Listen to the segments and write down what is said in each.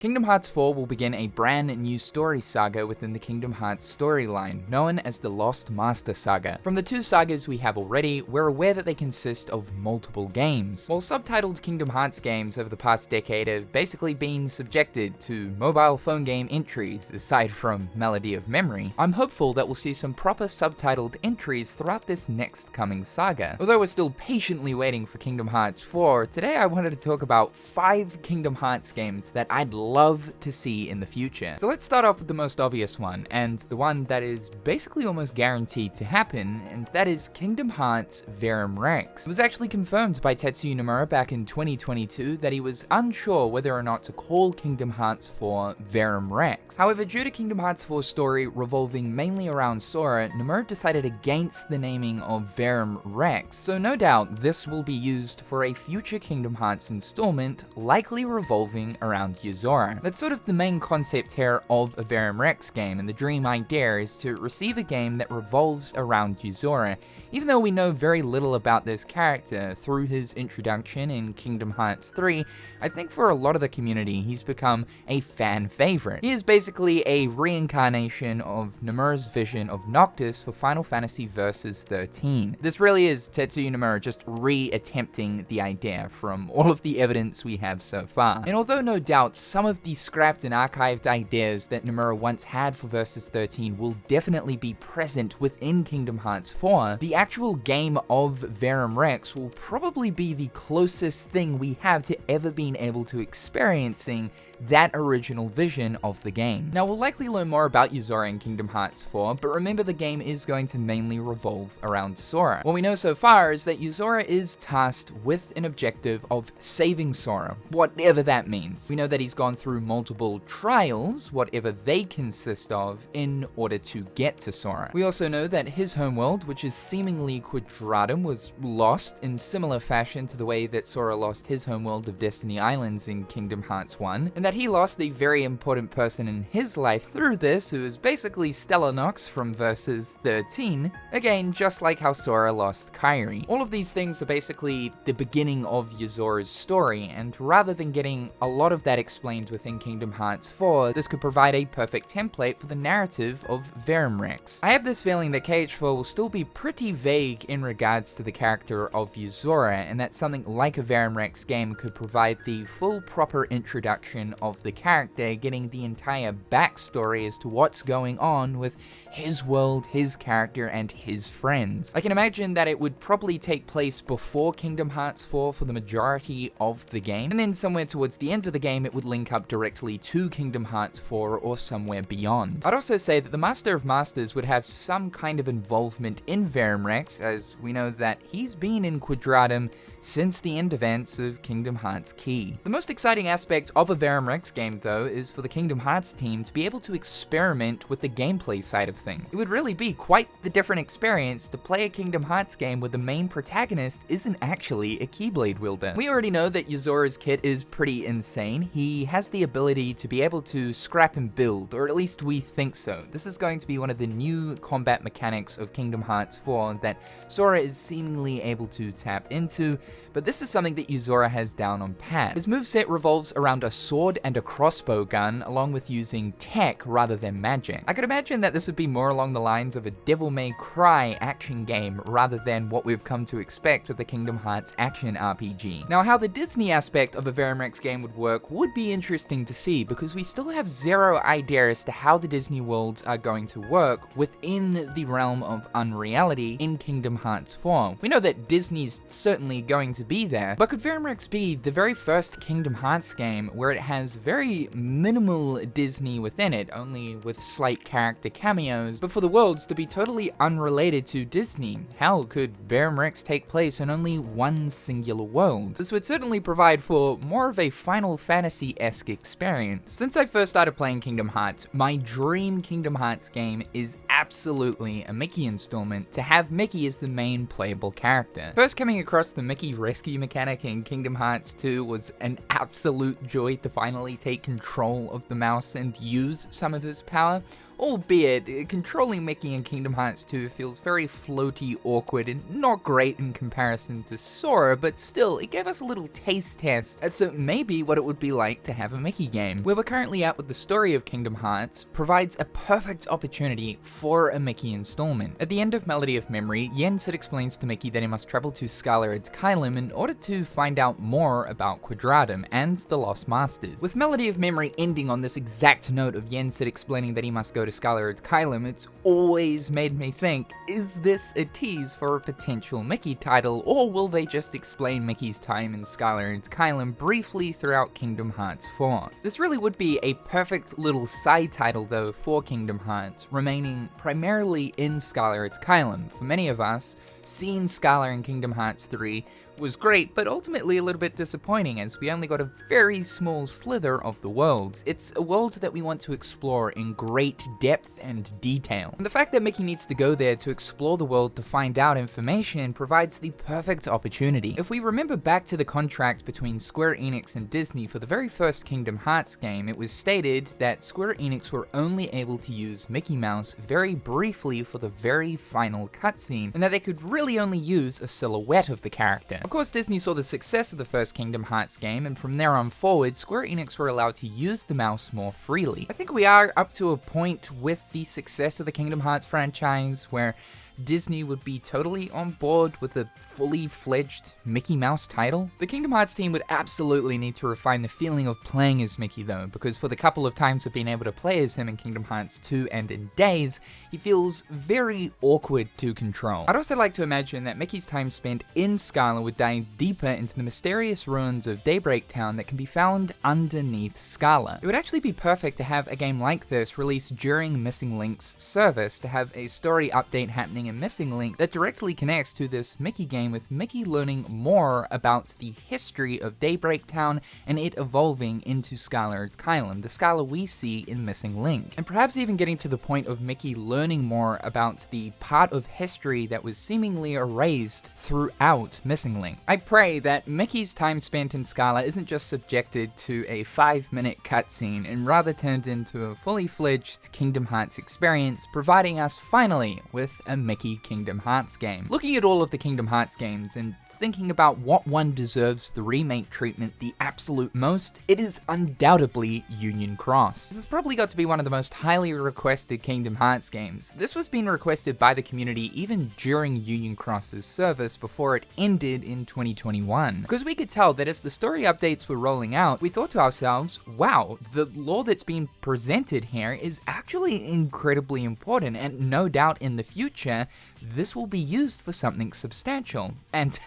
Kingdom Hearts 4 will begin a brand new story saga within the Kingdom Hearts storyline, known as the Lost Master Saga. From the two sagas we have already, we're aware that they consist of multiple games. While subtitled Kingdom Hearts games over the past decade have basically been subjected to mobile phone game entries, aside from Melody of Memory, I'm hopeful that we'll see some proper subtitled entries throughout this next coming saga. Although we're still patiently waiting for Kingdom Hearts 4, today I wanted to talk about 5 Kingdom Hearts games that I'd love to see in the future. So let's start off with the most obvious one, and the one that is basically almost guaranteed to happen, and that is Kingdom Hearts Verum Rex. It was actually confirmed by Tetsuya Nomura back in 2022 that he was unsure whether or not to call Kingdom Hearts 4 Verum Rex. However, due to Kingdom Hearts 4's story revolving mainly around Sora, Nomura decided against the naming of Verum Rex, so no doubt this will be used for a future Kingdom Hearts installment, likely revolving around Yozora. That's sort of the main concept here of a Verum Rex game, and the dream idea is to receive a game that revolves around Yozora, even though we know very little about this character through his introduction in Kingdom Hearts 3. I think for a lot of the community, he's become a fan favorite. He is basically a reincarnation of Nomura's vision of Noctis for Final Fantasy Versus 13. This really is Tetsuya Nomura just re-attempting the idea from all of the evidence we have so far. And although no doubt some of the scrapped and archived ideas that Nomura once had for Versus 13 will definitely be present within Kingdom Hearts 4, the actual game of Verum Rex will probably be the closest thing we have to ever being able to experiencing that original vision of the game. Now, we'll likely learn more about Yozora in Kingdom Hearts 4, but remember the game is going to mainly revolve around Sora. What we know so far is that Yozora is tasked with an objective of saving Sora, whatever that means. We know that he's gone through multiple trials, whatever they consist of, in order to get to Sora. We also know that his homeworld, which is seemingly Quadratum, was lost in similar fashion to the way that Sora lost his homeworld of Destiny Islands in Kingdom Hearts 1, and that he lost a very important person in his life through this, who is basically Stella Nox from Versus 13, again, just like how Sora lost Kairi. All of these things are basically the beginning of Yozora's story, and rather than getting a lot of that explained within Kingdom Hearts 4, this could provide a perfect template for the narrative of Verum Rex. I have this feeling that KH4 will still be pretty vague in regards to the character of Yozora, and that something like a Verum Rex game could provide the full proper introduction of the character, getting the entire backstory as to what's going on with his world, his character, and his friends. I can imagine that it would probably take place before Kingdom Hearts 4 for the majority of the game, and then somewhere towards the end of the game it would link up directly to Kingdom Hearts 4 or somewhere beyond. I'd also say that the Master of Masters would have some kind of involvement in Verum Rex, as we know that he's been in Quadratum since the end events of Kingdom Hearts Key. The most exciting aspect of a Verum Rex game, though, is for the Kingdom Hearts team to be able to experiment with the gameplay side of things. It would really be quite the different experience to play a Kingdom Hearts game where the main protagonist isn't actually a Keyblade wielder. We already know that Yozora's kit is pretty insane. He has the ability to be able to scrap and build, or at least we think so. This is going to be one of the new combat mechanics of Kingdom Hearts 4 that Sora is seemingly able to tap into, but this is something that Yozora has down on pat. His moveset revolves around a sword and a crossbow gun, along with using tech rather than magic. I could imagine that this would be more along the lines of a Devil May Cry action game rather than what we've come to expect with the Kingdom Hearts action RPG. Now, how the Disney aspect of a Verum Rex game would work would be interesting to see, because we still have zero idea as to how the Disney worlds are going to work within the realm of unreality in Kingdom Hearts 4. We know that Disney's certainly going to be there, but could Verum Rex be the very first Kingdom Hearts game where it has very minimal Disney within it, only with slight character cameos, but for the worlds to be totally unrelated to Disney? How could Verum Rex take place in only one singular world? This would certainly provide for more of a Final Fantasy-esque experience. Since I first started playing Kingdom Hearts, my dream Kingdom Hearts game is absolutely a Mickey installment, to have Mickey as the main playable character. First coming across the Mickey rescue mechanic in Kingdom Hearts 2 was an absolute joy to finally take control of the mouse and use some of his power. albeit controlling Mickey in Kingdom Hearts 2 feels very floaty, awkward, and not great in comparison to Sora, but still, it gave us a little taste test as to maybe what it would be like to have a Mickey game. Where we're currently at with the story of Kingdom Hearts provides a perfect opportunity for a Mickey installment. At the end of Melody of Memory, Yensid explains to Mickey that he must travel to Scala Kylum in order to find out more about Quadratum and the Lost Masters. With Melody of Memory ending on this exact note of Yensid explaining that he must go to Scala Kylum, it's always made me think, is this a tease for a potential Mickey title, or will they just explain Mickey's time in Scala Kylum briefly throughout Kingdom Hearts 4? This really would be a perfect little side title though for Kingdom Hearts, remaining primarily in Scala Kylum. For many of us, seeing Scala in Kingdom Hearts 3 was great, but ultimately a little bit disappointing as we only got a very small slither of the world. It's a world that we want to explore in great depth and detail. And the fact that Mickey needs to go there to explore the world to find out information provides the perfect opportunity. If we remember back to the contract between Square Enix and Disney for the very first Kingdom Hearts game, it was stated that Square Enix were only able to use Mickey Mouse very briefly for the very final cutscene, and that they could really only use a silhouette of the character. Of course, Disney saw the success of the first Kingdom Hearts game, and from there on forward, Square Enix were allowed to use the mouse more freely. I think we are up to a point with the success of the Kingdom Hearts franchise where Disney would be totally on board with a fully fledged Mickey Mouse title. The Kingdom Hearts team would absolutely need to refine the feeling of playing as Mickey though, because for the couple of times I've been able to play as him in Kingdom Hearts 2 and in Days, he feels very awkward to control. I'd also like to imagine that Mickey's time spent in Scala would dive deeper into the mysterious ruins of Daybreak Town that can be found underneath Scala. It would actually be perfect to have a game like this released during Missing Link's service, to have a story update happening in Missing Link that directly connects to this Mickey game, with Mickey learning more about the history of Daybreak Town and it evolving into Scala Kylum, the Scala we see in Missing Link. And perhaps even getting to the point of Mickey learning more about the part of history that was seemingly erased throughout Missing Link. I pray that Mickey's time spent in Scala isn't just subjected to a 5-minute cutscene and rather turned into a fully fledged Kingdom Hearts experience, providing us finally with a Mickey Kingdom Hearts game. Looking at all of the Kingdom Hearts games and thinking about what one deserves the remake treatment the absolute most, it is undoubtedly Union Cross. This has probably got to be one of the most highly requested Kingdom Hearts games. This was being requested by the community even during Union Cross's service before it ended in 2021. Because we could tell that as the story updates were rolling out, we thought to ourselves, wow, the lore that's being presented here is actually incredibly important, and no doubt in the future, this will be used for something substantial. And,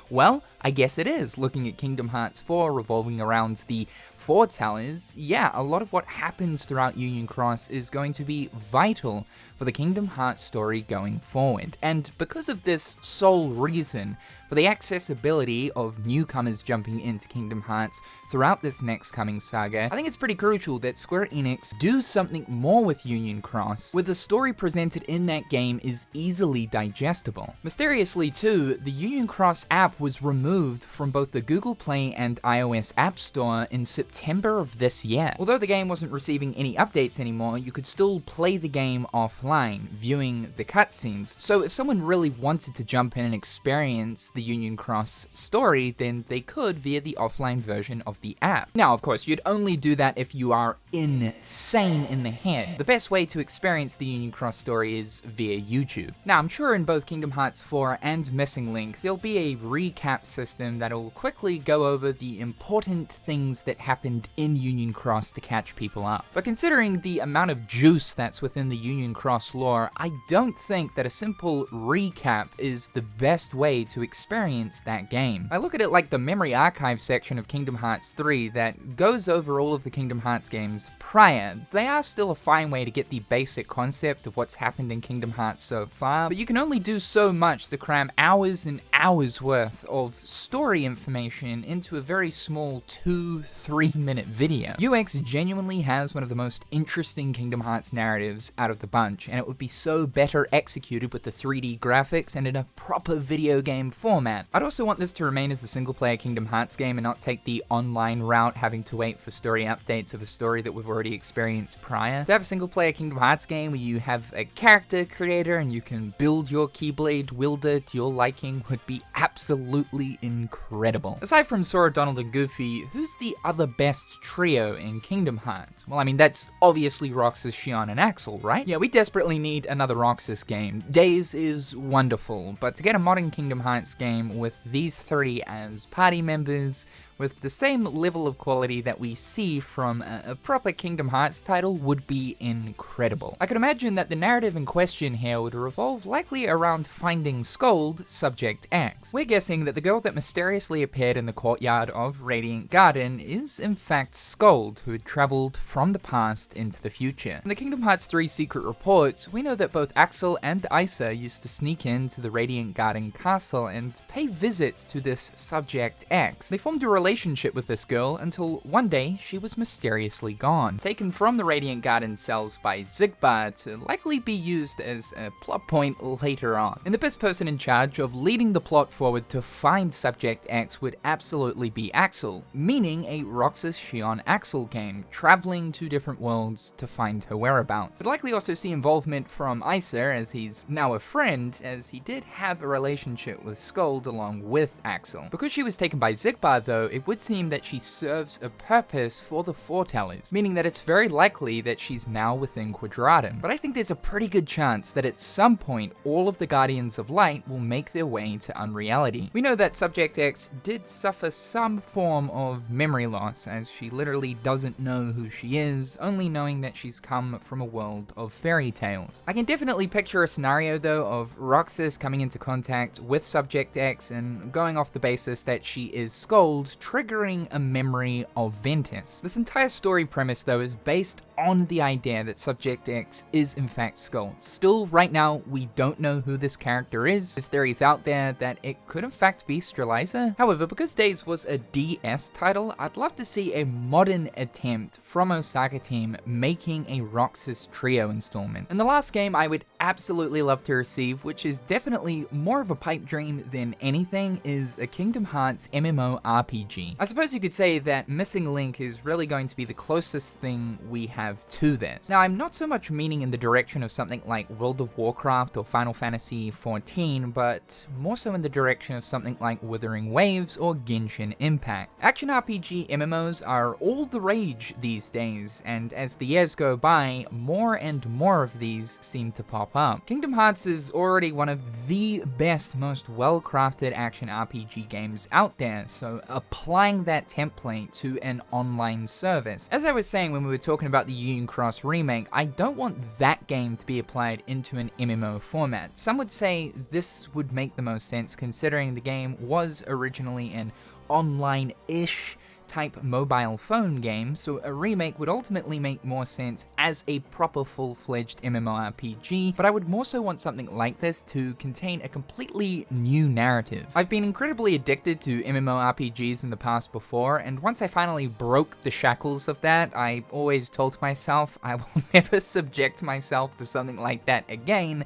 well, I guess it is. Looking at Kingdom Hearts 4 revolving around the 4 towers, yeah, a lot of what happens throughout Union Cross is going to be vital for the Kingdom Hearts story going forward. And because of this sole reason, for the accessibility of newcomers jumping into Kingdom Hearts throughout this next coming saga, I think it's pretty crucial that Square Enix do something more with Union Cross, where the story presented in that game is easily digestible. Mysteriously too, the Union Cross app was removed from both the Google Play and iOS App Store in September of this year. Although the game wasn't receiving any updates anymore, you could still play the game offline, viewing the cutscenes. So if someone really wanted to jump in and experience the Union Cross story, then they could via the offline version of the app. Now, of course, you'd only do that if you are insane in the head. The best way to experience the Union Cross story is via YouTube. Now, I'm sure in both Kingdom Hearts 4 and Missing Link, there'll be a recap system that'll quickly go over the important things that happened in Union Cross to catch people up. But considering the amount of juice that's within the Union Cross lore, I don't think that a simple recap is the best way to experience that game. I look at it like the memory archive section of Kingdom Hearts 3 that goes over all of the Kingdom Hearts games prior. They are still a fine way to get the basic concept of what's happened in Kingdom Hearts so far, but you can only do so much to cram hours and hours worth of story information into a very small 2-3 3-minute video. UX genuinely has one of the most interesting Kingdom Hearts narratives out of the bunch, and it would be so better executed with the 3D graphics and in a proper video game format. I'd also want this to remain as a single-player Kingdom Hearts game and not take the online route, having to wait for story updates of a story that we've already experienced prior. To have a single-player Kingdom Hearts game where you have a character creator and you can build your Keyblade wielder to your liking would be absolutely incredible. Aside from Sora, Donald, and Goofy, who's the other best trio in Kingdom Hearts? Well, I mean, that's obviously Roxas, Xion, and Axel, right? Yeah, we desperately need another Roxas game. Days is wonderful, but to get a modern Kingdom Hearts game with these three as party members, with the same level of quality that we see from a proper Kingdom Hearts title would be incredible. I could imagine that the narrative in question here would revolve likely around finding Scold, Subject X. We're guessing that the girl that mysteriously appeared in the courtyard of Radiant Garden is in fact Scold, who had traveled from the past into the future. In the Kingdom Hearts 3 secret reports, we know that both Axel and Isa used to sneak into the Radiant Garden castle and pay visits to this Subject X. They formed a relationship with this girl until one day she was mysteriously gone, taken from the Radiant Garden cells by Xigbar to likely be used as a plot point later on. And the best person in charge of leading the plot forward to find Subject X would absolutely be Axel, meaning a Roxas Xion Axel game, traveling to different worlds to find her whereabouts. We'd likely also see involvement from Isa, as he's now a friend, as he did have a relationship with Scold along with Axel. Because she was taken by Xigbar though, it would seem that she serves a purpose for the Foretellers, meaning that it's very likely that she's now within Quadratum. But I think there's a pretty good chance that at some point all of the Guardians of Light will make their way to Unreality. We know that Subject X did suffer some form of memory loss, as she literally doesn't know who she is, only knowing that she's come from a world of fairy tales. I can definitely picture a scenario though of Roxas coming into contact with Subject X and going off the basis that she is Scold, triggering a memory of Ventus. This entire story premise though is based on the idea that Subject X is in fact Scold. Still, right now, we don't know who this character is. There's theories out there that it could in fact be Streliza. However, because Days was a DS title, I'd love to see a modern attempt from Saga team making a Roxas trio installment. And the last game I would absolutely love to receive, which is definitely more of a pipe dream than anything, is a Kingdom Hearts MMO RPG. I suppose you could say that Missing Link is really going to be the closest thing we have to this. Now, I'm not so much meaning in the direction of something like World of Warcraft or Final Fantasy XIV, but more so in the direction of something like Wuthering Waves or Genshin Impact. Action RPG MMOs are all the rage these days, and as the years go by, more and more of these seem to pop up. Kingdom Hearts is already one of the best, most well-crafted action RPG games out there, so applying that template to an online service. As I was saying when we were talking about the Union Cross remake, I don't want that game to be applied into an MMO format. Some would say this would make the most sense considering the game was originally an online-ish type mobile phone game, so a remake would ultimately make more sense as a proper full-fledged MMORPG, but I would more so want something like this to contain a completely new narrative. I've been incredibly addicted to MMORPGs in the past before, and once I finally broke the shackles of that, I always told myself I will never subject myself to something like that again.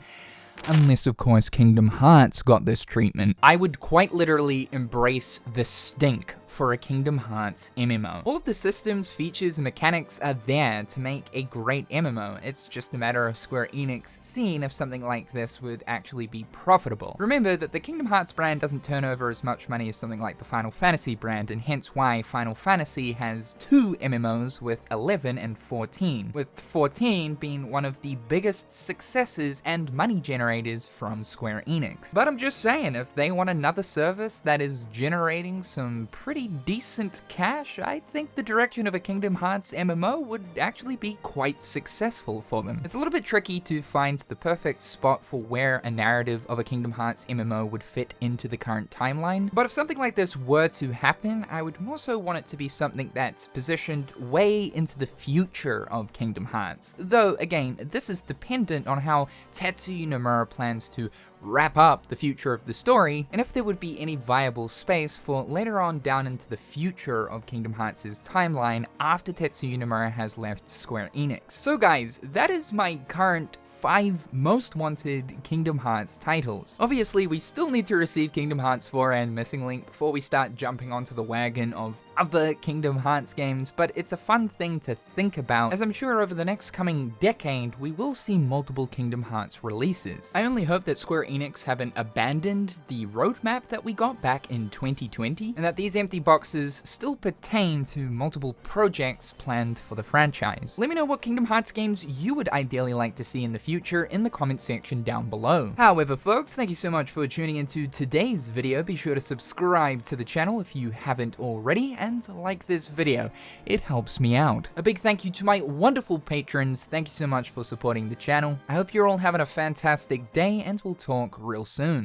Unless, of course, Kingdom Hearts got this treatment. I would quite literally embrace the stink for a Kingdom Hearts MMO. All of the systems, features, and mechanics are there to make a great MMO. It's just a matter of Square Enix seeing if something like this would actually be profitable. Remember that the Kingdom Hearts brand doesn't turn over as much money as something like the Final Fantasy brand, and hence why Final Fantasy has 2 MMOs with 11 and 14, with 14 being one of the biggest successes and money generators from Square Enix. But I'm just saying, if they want another service that is generating some pretty decent cash, I think the direction of a Kingdom Hearts MMO would actually be quite successful for them. It's a little bit tricky to find the perfect spot for where a narrative of a Kingdom Hearts MMO would fit into the current timeline, but if something like this were to happen, I would more so want it to be something that's positioned way into the future of Kingdom Hearts. Though, again, this is dependent on how Tetsuya Nomura plans to wrap up the future of the story, and if there would be any viable space for later on down into the future of Kingdom Hearts' timeline after Tetsuya Nomura has left Square Enix. So guys, that is my current 5 most wanted Kingdom Hearts titles. Obviously, we still need to receive Kingdom Hearts 4 and Missing Link before we start jumping onto the wagon of other Kingdom Hearts games, but it's a fun thing to think about, as I'm sure over the next coming decade, we will see multiple Kingdom Hearts releases. I only hope that Square Enix haven't abandoned the roadmap that we got back in 2020, and that these empty boxes still pertain to multiple projects planned for the franchise. Let me know what Kingdom Hearts games you would ideally like to see in the future in the comment section down below. However, folks, thank you so much for tuning into today's video. Be sure to subscribe to the channel if you haven't already, and like this video. It helps me out. A big thank you to my wonderful patrons. Thank you so much for supporting the channel. I hope you're all having a fantastic day, and we'll talk real soon.